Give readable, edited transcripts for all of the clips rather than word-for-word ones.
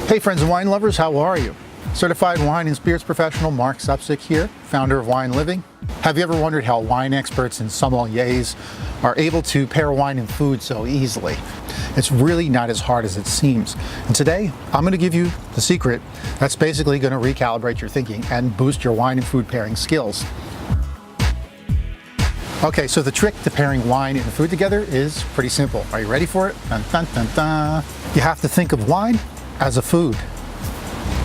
Hey friends and wine lovers, how are you? Certified wine and spirits professional Marc Supsic here, founder of Wine Living. Have you ever wondered how wine experts and sommeliers are able to pair wine and food so easily? It's really not as hard as it seems. And today, I'm going to give you the secret that's basically going to recalibrate your thinking and boost your wine and food pairing skills. Okay, so the trick to pairing wine and food together is pretty simple. Are you ready for it? Dun, dun, dun, dun. You have to think of wine as a food.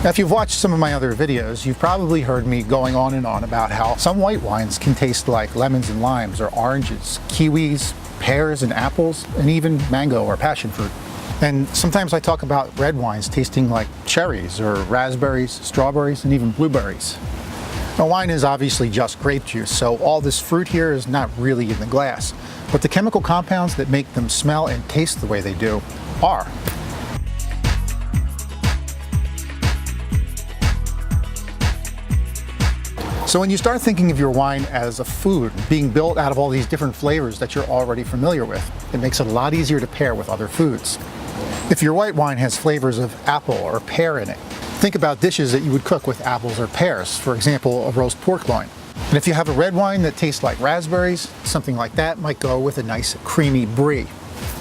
Now, if you've watched some of my other videos, you've probably heard me going on and on about how some white wines can taste like lemons and limes, or oranges, kiwis, pears and apples, and even mango or passion fruit. And sometimes I talk about red wines tasting like cherries or raspberries, strawberries, and even blueberries. Now, wine is obviously just grape juice, so all this fruit here is not really in the glass, but the chemical compounds that make them smell and taste the way they do are. So when you start thinking of your wine as a food, being built out of all these different flavors that you're already familiar with, it makes it a lot easier to pair with other foods. If your white wine has flavors of apple or pear in it, think about dishes that you would cook with apples or pears, for example, a roast pork loin. And if you have a red wine that tastes like raspberries, something like that might go with a nice creamy brie.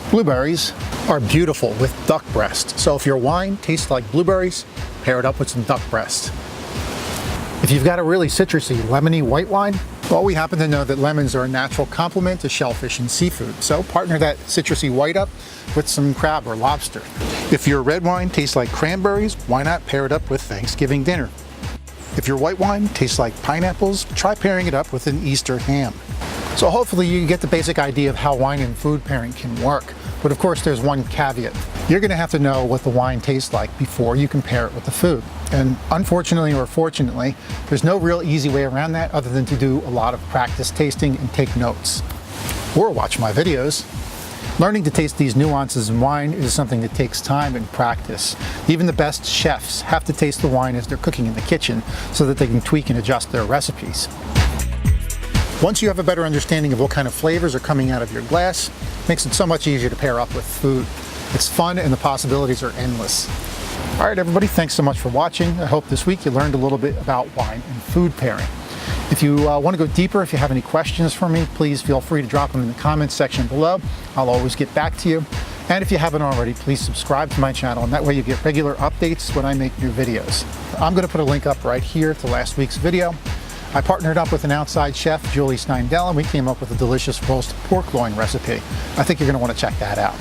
Blueberries are beautiful with duck breast, so if your wine tastes like blueberries, pair it up with some duck breast. If you've got a really citrusy, lemony white wine, well, we happen to know that lemons are a natural complement to shellfish and seafood, so partner that citrusy white up with some crab or lobster. If your red wine tastes like cranberries, why not pair it up with Thanksgiving dinner? If your white wine tastes like pineapples, try pairing it up with an Easter ham. So hopefully you get the basic idea of how wine and food pairing can work. But of course there's one caveat. You're going to have to know what the wine tastes like before you can pair it with the food. And unfortunately or fortunately, there's no real easy way around that other than to do a lot of practice tasting and take notes. Or watch my videos. Learning to taste these nuances in wine is something that takes time and practice. Even the best chefs have to taste the wine as they're cooking in the kitchen so that they can tweak and adjust their recipes. Once you have a better understanding of what kind of flavors are coming out of your glass, it makes it so much easier to pair up with food. It's fun and the possibilities are endless. All right, everybody, thanks so much for watching. I hope this week you learned a little bit about wine and food pairing. If you want to go deeper, if you have any questions for me, please feel free to drop them in the comments section below. I'll always get back to you. And if you haven't already, please subscribe to my channel, and that way you get regular updates when I make new videos. I'm going to put a link up right here to last week's video. I partnered up with an outside chef, Julie Steindel, and we came up with a delicious roast pork loin recipe. I think you're going to want to check that out.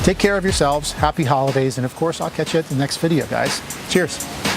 Take care of yourselves, happy holidays, and of course, I'll catch you at the next video, guys. Cheers.